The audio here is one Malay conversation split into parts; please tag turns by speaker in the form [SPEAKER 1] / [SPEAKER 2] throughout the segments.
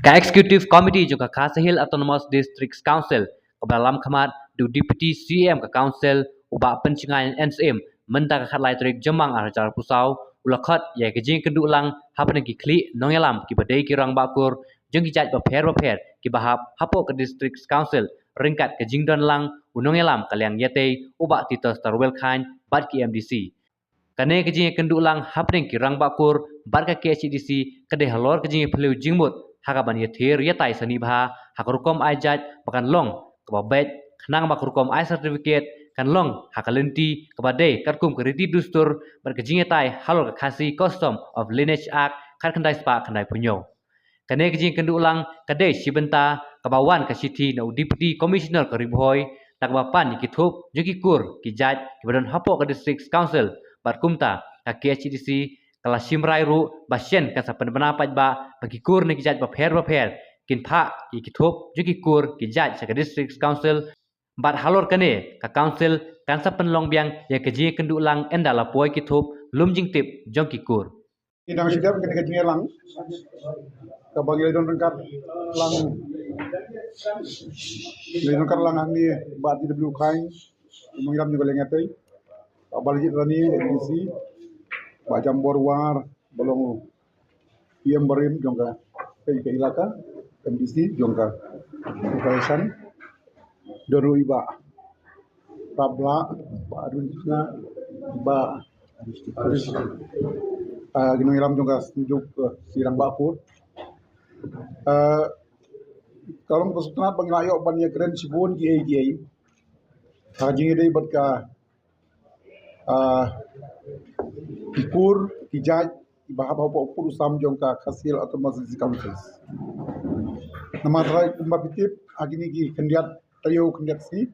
[SPEAKER 1] Ka Executive Committee juga Khasa Hill Autonomous Districts Council dalam khamat du Deputy CM ka Council ubak pencingai NSM menta ka khatlai trik jemang arjar pusau ulakhat ya ke jing keduk lang hapan ki kli nongelam ki badai ki rang bakur jeng ki jat ba pher ki bahap hapo ke District Council ringkat ke jing don lang unongelam kaliang yate ubak titos tarwel khain bat ki MDC kane ke jing kenduk lang hapan ki rang bakur bat ka KCDC kade halor ke jing phelu jingmut hakaban yathir yatai sani bha hakrukom ajat bakan long kebabet kenang bakrukom ai certificate kan long hakalenti kebade katkum keriti dustur berkejing yatai halor khasi custom of lineage act khat kandai spa kandai punyo kane kejing kenduk lang kade sibenta kabawan ka city no deputy commissioner karibhoi takbapan ikithup jukikur kijat kibadon hapo ka district council batkumta ka KHDC kala simrai ru basyen ka sapan penapat ba bagikur ni kijat ba pher kin pha ikithup jukikur kijat sa district council bat halor kane ka council kan sapan longbiang ya keji kenduk lang endala poi kithup lumjing tip jongkikur
[SPEAKER 2] Idang sidap kena kaji lang ka bagi don rengkat lang rengkat lang ni bat di blue kain mengiram juga lengatai balik rani edisi ba jambor war bolong PM berim jongka ke ilaka MDC jongka operation doru iba tabla ba adunnya ba ginung iram juga setuju ke sirang bakur kalau kesulitan pengilayo banyak keren sibun GA haji ini berka ikur kijaj bahap apa ukur usam jongka hasil atau masjid council nama terakhir kumba pitip agini ki kendiat tayo kendiat si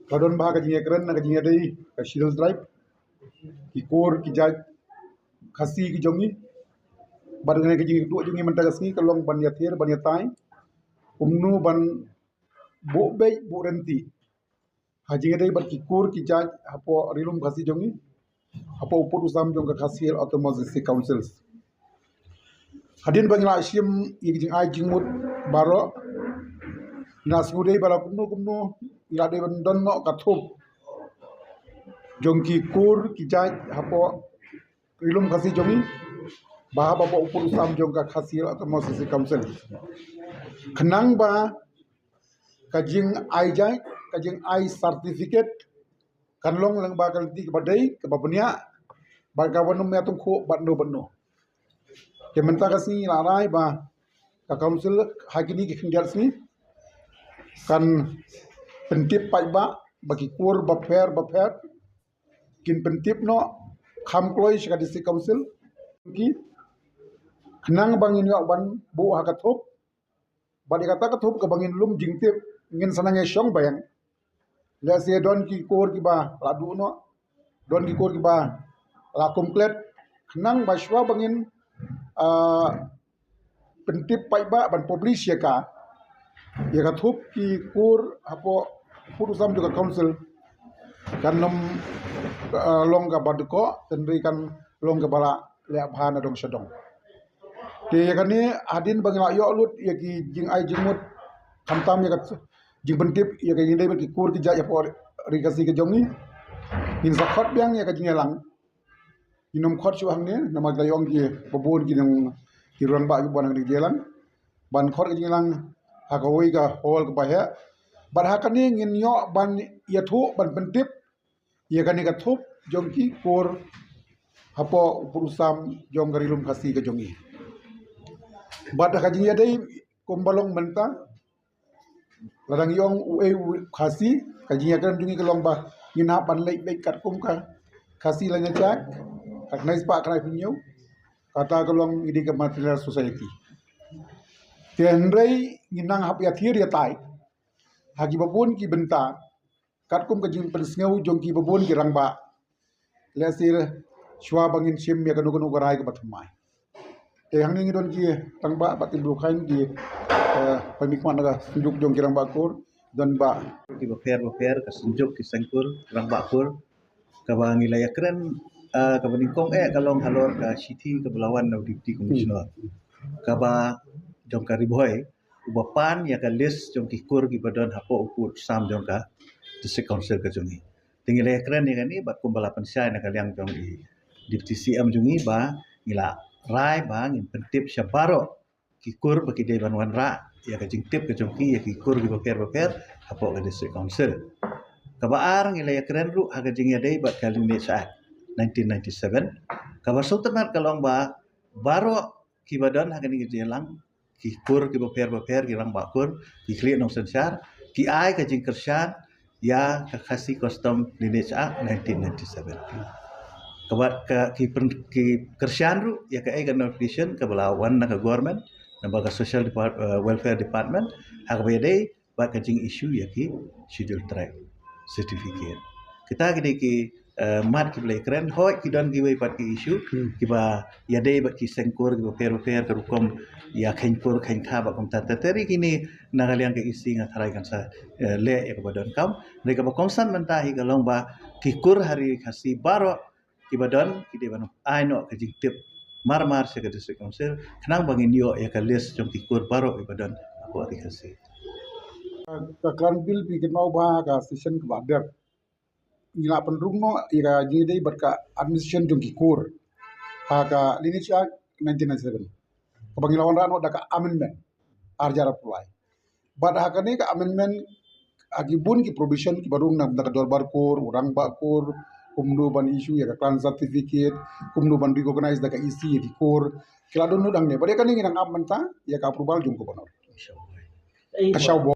[SPEAKER 2] kadon bah kaji keren na kaji dei ka shield drive ikur kijaj khasi ki jongi badane ki jingi tu jingi menta kasni kalong ban yathir ban yatai umnu ban bo be bo renti haji dei bar ki kur ki jaj apo rilum khasi jongi apo upur usam jong ka khasir atau masjid councils hadin bangla sim jing ai jingmut baro nasmudei bala kumnu ila de ban don no kathup jongki kur ki jaj apo rilum khasi jongi bah bapa upur usam jongka khasir atau masjid council kenang ba kajing ai jai kajing ai certificate kanlong lang ba kalti badai ke babnya ba kawanum ya tungko badno ke menta kasi larai ba ka council hagini ki khindial sini kan pentip pai ba bagi kur ba pher kin pentip no kham kloi shika district council ki kenang bangin yo ban bu hakathop badi kata kathop ke bangin lum jingtip ngin sanange syong bayang la se don ki kor ki ba la du no don ki kor ki ba la komplet kenang ba shwa bangin pentip pai ba ban publish ya kathop ki kor apo purusam juga council kan nom longga baduko tendri kan longga bala le bhana dong sedong te yakani adin bangla yo lut ya ki jing ai jingmut khamtam ya kat jing bentip ya ki ndai ki kur ki ja ya por rigasi ke jongi in zakhot biang ya ka jing lang inom khot chu hang ne nama gayong ki bobon ki nang ki ron ba yu bonang di jelang ban khot ki jing lang ha ka woi ka hol ka ba he bar ha kani ngin yo ban ya thu ban bentip ya kani ka thup jongki kur hapo purusam jong garilum khasi ke jongi bad kaji ya dei kombalong menta ladang yong ue khasi kaji ya kan dungi kelong ba ngina pan lei be kat kum ka khasi la nyacak kat nais pa krai pinyo kata kelong idi ke material society tenrei nginang hap ya thir ya tai hagi babun ki benta kat kum kaji persngau jongki babun ki rangba lesir shwa bangin sim ya kanu garai ke bathmai te hang ni don ki tangba batin blu khain ki pemikmat naga sunjuk jong kirang bakur dan ba
[SPEAKER 3] ki ba pher ka sunjuk ki sangkur kirang bakur ka ba ngilaya keren ka baningkong kalong halor ka city ka belawan na deputy commissioner ka ba jong ka riboy uba pan ya ka list jong ki kur ki badon hapo uput sam jong ka district council ka jongi tinggal ya keren ya ni bat kumbalapan syai na kaliang jong di deputy CM jongi ba ila rai ba ngin pentip syabaro ki kur baki de banwan ra ya ka jing tip ka jong ki ya ki kur ki baper hapo ka district council kabaar ngila ya keren ru haga jing ya dei bat kali ni saat 1997 kabar sultanat kalong ba baro ki badan haga ni jelang ki kur ki baper ki rang bakur ki kli nong sensar ki ai ka jing kersan ya ka khasi custom ni saat 1997 kabar ki kersan ru ya ka ai ka notification ka balawan na ka government na ba ka social welfare department haga be dei ba ka jing issue ya ki schedule tribe certificate kita gede ki mat ki blai keren hoi ki don giwe pat ki issue ki ba ya dei bat ki sengkur ki per ka rukom ya khainpur khain kha ba kom ta teri kini nagaliang ke isi nga tharai kan sa le ek badon kam ne ka ba kongsan menta hi galong ba ki kur hari khasi baro ki badon ki de banu ai no ka jing tip mar se ka district council khnang bangin yo ya ka list jong ki kur baro ki badon aku hari khasi
[SPEAKER 2] Kaklan bil bikin mau bah ka session ke badak. Ila penrung no ira jadi berka administration jong kikur. Ka lineage act 1997. Kebangilawan rano daka amendment arjara pulai. Bad hakane ka amendment agibun ki provision ki barung na daka dorbar kur, urang bakur, kumdu ban issue ya ka clan certificate, kumdu ban recognize daka isi ya kikur. Kila donu dang ne. Bade kan nginang amenta ya ka approval jong ko banor. Kasyaw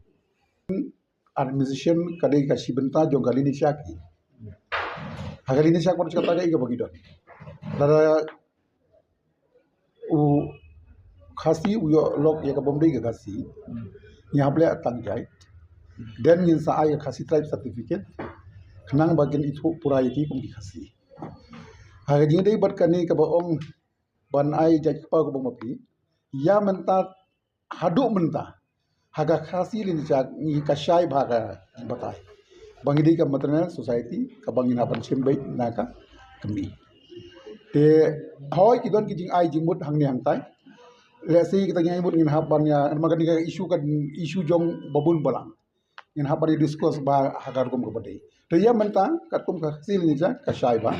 [SPEAKER 2] administration kadai kasi benta jong kali ni syaki. Kali ni syak pada kata dia iga bagi don. Dara khasi uyo log ya ka bomdei ga khasi. Nya ble tang jai. Dan yin sa ay khasi tribe certificate. Kenang bagian itu pura yaki kum di khasi. Haga jing dei bat kani ka baong ban ai jai pa ko bomapi. Ya menta haduk menta. Haga khasi lin jak ni kasyai bhaga batai bangidi ka maternal society ka bangina ban simbai naka kami te hoy kidon kijing ai jingmut hangni hangtai lesi kita nyai mut ngin haban ya magani ka issue jong babun balang ngin haban discuss ba hagar kum ka badai te ya menta katum ka khasi lin jak kasyai ba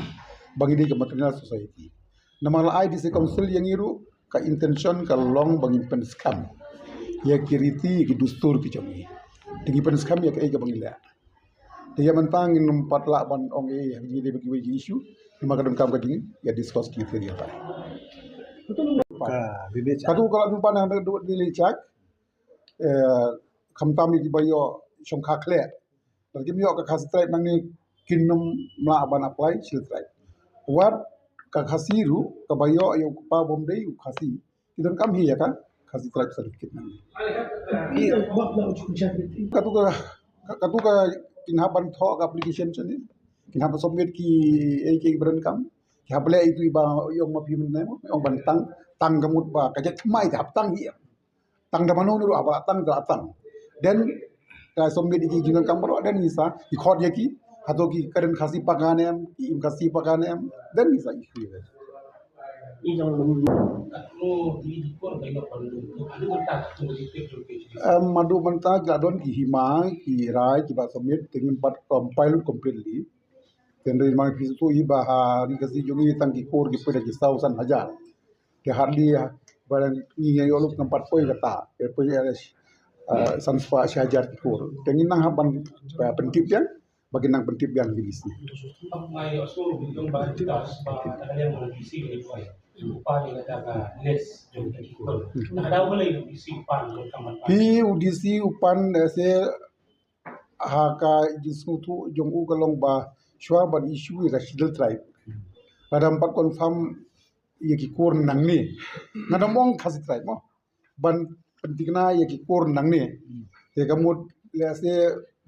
[SPEAKER 2] bangidi ka maternal society namal ai disi council yang iru ka intention ka long bangin pen scam ya kiriti ki dustur ki chami tingi pen skam ya kai ga bangila dia mentang in empat lak ban ong yang jadi bagi bagi isu lima kadang kam kading ya discuss ki dia ta kadu kalau numpan yang duduk di lecak khamtami ki bayo shong kha khle lagi miyo ka khas tribe nang ni kinum ma ban apply sil tribe wat ka khasiru ka bayo ayo pa bomdei khasi kidan kam hi ya ka khasi tribe certificate nang katu ka kinhaban tho ka application chani kinhaban submit ki ek badan kam ki hable itu iba yong ma pimen ne ong ban tang gamut ba ka jat mai ta tang hi tang da manu ru aba tang da tang then ka submit ki jingan kam ro then isa ki khod ye ki hato ki karen khasi paganem ki im khasi paganem then isa isu madu menta gladon ki hima ki rai ki ba submit tingin pat compile completely tendre mang ki tu iba hari kasi jungi tang ki kor ki pada ki sausan hajar ke hardly barang ni yo luk tempat poi kata ke poi sanspa hajar ki kor tingin nang haban pentip yang bagi nang pentip yang di sini PUDC upan se haka jisutu jong u kalong ba shwa ban issue ga sidal tribe padam pat confirm ye ki kor nang ni ngadamong khasi tribe mo ban pentingna ye ki kor nang ni te kamut le se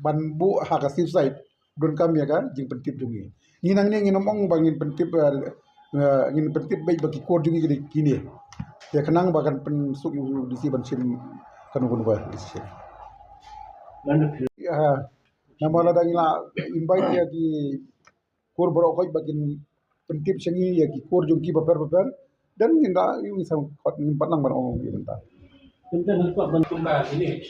[SPEAKER 2] ban bu haka sip site don kam ya kan jing pentip dungi ni nang ni nginamong bangin pentip ingin pentip baik bagi kor juga jadi kini ya kenang bahkan pensuk ibu di si bensin kan ubah di sini ya nama lada ngila invite ya ki kor berokoi bagian pentip sengi ya ki kor jungki baper dan nginda ini sam kot ngimpat nang barong ini bentar
[SPEAKER 4] Tentang apa bentukkan ini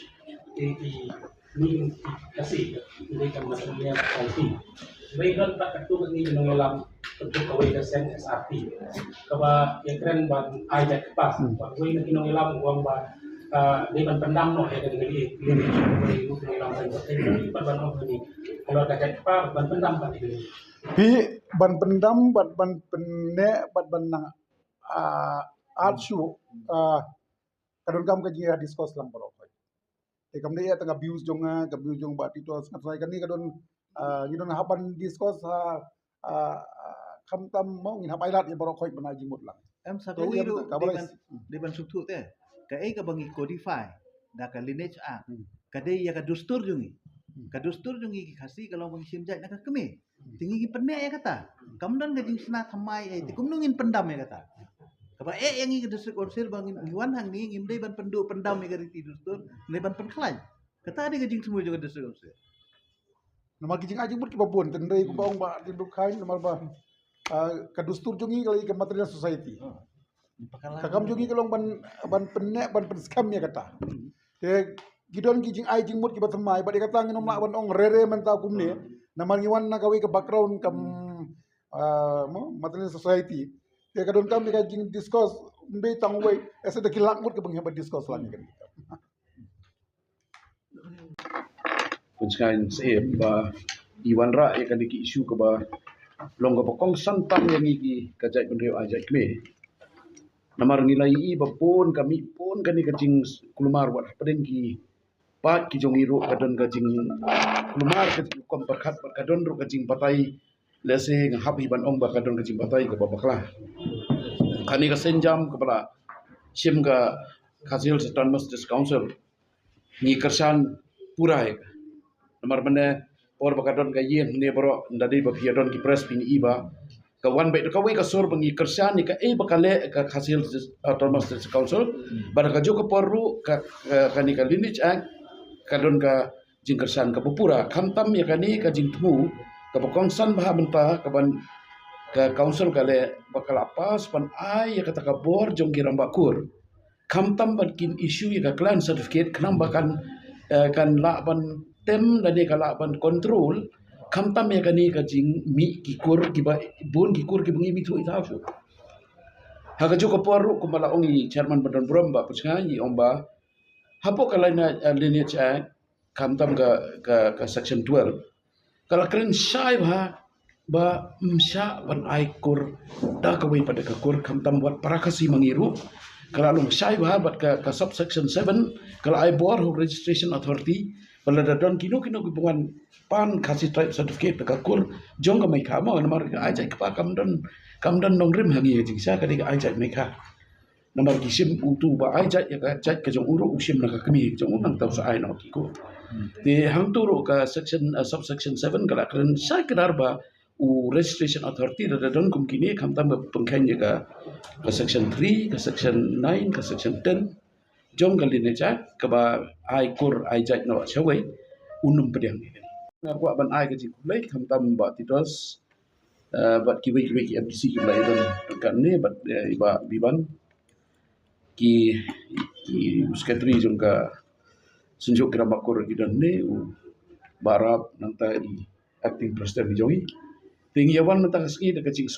[SPEAKER 4] ini kasih ini kan maksudnya IT. Baiklah tak ketua ini mengelam bentuk kawai kesen SRT. Kaba yang keren ban ajak pas. Kawai ini mengelam uang ban di ban pendam no ya dengan ini mengelam dan ini ban ini. Kalau ajak pas ban pendam ban ini.
[SPEAKER 2] Pi ban pendam ban penne ban nang arshu kadon kam ka jia discuss lang baro ko e kam ne ya tanga views jonga ka views jong ba tito ngat sai kan ni kadon ngidon haban discuss kam tam mo ngin habai lat ya baro ko bana jimut lang
[SPEAKER 3] Em sa
[SPEAKER 2] Jadi,
[SPEAKER 3] kawi
[SPEAKER 2] em
[SPEAKER 3] ru
[SPEAKER 2] tak boleh.
[SPEAKER 3] di ban suktu te. Ka ai ka bangi codify da ka lineage a. Ka dei ya ka dustur jungi. Ka dustur jungi ki khasi kalau bangi simjai na ka kemi. Tinggi ki penne ya kata. Kamdan ka jing sna thamai ai ti kumnungin pendam ya kata. Kaba yang i ka dustur konsil bangin iwan hang ni ngim dei ban pendu pendam ya ka ti dustur, ne ban penklan. Kata ada ka jing semua juga dustur konsil.
[SPEAKER 2] nama kijing aji mut ki babon tendai ko bang ba di dukain nama ba kadustur jongi kali ke material society kakam jongi kalong ban penne ban penskam ya kata te gidon kijing ai jing mut ki batamai ba de kata nginom la ban ong rere menta kumne nama ngiwan na kawi ke background kam mo material society te kadon kam de kijing discuss mbe tangwei ese de kilak mut ke bang ba discuss lagi kan
[SPEAKER 5] Pencain saya ba Iwan Ra yang kali isu ke ba longga pokong santam yang iki kajai penrio ajai kme namar ngilai i ba pun kami pun kani kajing kulumar wat peden ki pat ki jong iru kadon kajing kulumar ke kom perkhat kadon ru kajing patai lese ngahapi ban ong ba kadon kajing patai ke babaklah kani ka senjam kepala sim ka hasil setan Masjid Council ni kersan purai nomor mana por bakadon ka yen ne bro ndadi ba piadon ki press pin iba ka wan be ka we ka sor bangi kersan ni ka e bakale ka hasil autonomous council bar ka jo ka porru ka ni ka lineage act kadon ka jing kersan ka pupura khantam ya kani ka jing tmu ka bakongsan bah menta ka ban ka council ka le bakal apa span ai ya kata ka bor jong ki rambakur khantam ban kin issue ya ka clan certificate khnam bakan kan la ban tem dan dia kalau ban kontrol kamtam ya kani kajing mi kikur kiba bon kikur kibungi mi tu itau su haga joko poru kumala ongi chairman badan bromba pusngai omba hapo kalana lineage act kamtam ka section 12 kalau keren syai ba msha ban aikur da kawai pada kakur kamtam buat parakasi mangiru kalau long syai bat ka subsection 7 kalau ai bor registration authority pada dadon kino kebuan pan kasih type certificate kakur jong mai kama nomor ajak kepa kamdan nongrim hangi jing sa kadi ajak mereka nomor kisim utu ba ajak ya ajak ke jong uru usim nak kami jong unang tau sa ai no kiko di hang turu ka section subsection 7 kala keren sai kedar ba registration authority dadon kum kini kamtam pengkain ka section 3 ka section 9 ka section 10 jom kali ni cak keba ai kur ai jat no chawai unum pedang ni aku ban ai ke kulai kam tam ba titos bat kiwi ki MDC ki lai don kan ni bat iba biban ki sekretari jong ka sunjuk kira makur ki don ni barap nanta acting president jongi tinggi awan nanta kasgi de kacing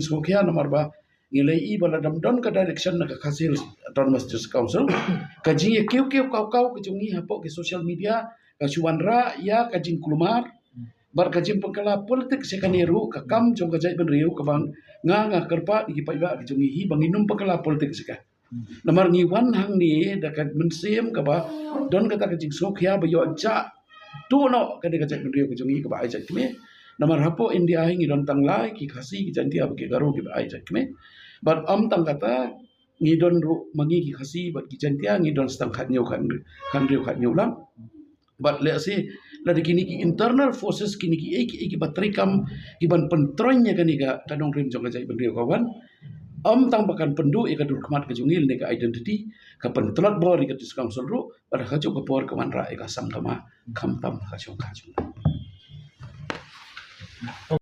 [SPEAKER 5] skukia nomor ba nilai i bala dam don ka direction na ka hasil autonomous justice council kajing ya kau kajungi hapo ke social media ka suwanra ya kajing kulumar bar kajing pengkala politik sekaniru ka kam jong kajai benriu ka bang nga kerpa di pa iba kajungi hi banginum pengkala politik seka namar ngiwan hang ni da ka mensim ka ba don kata kajing sokya ba yo ja tu no ka de kajai benriu kajungi ka ba ai jat kme namar hapo India hingi don tanglai ki khasi ki jantia ke garu ki ai jat kme but tang kata ngidon ru mangi ki khasi but ki jantia ngidon stang khat nyau kan riu khat nyau lam but le si la de kini ki internal forces kini ki ki batrikam ki ban pentronya kani ka tanong rim jong jai benriu kawan tang pakan pendu ika dur kemat ke jungil ne ka identity ka pentlot bor ika discouncil ru pada khaju ka por kaman ra ika sam kama kam tam khaju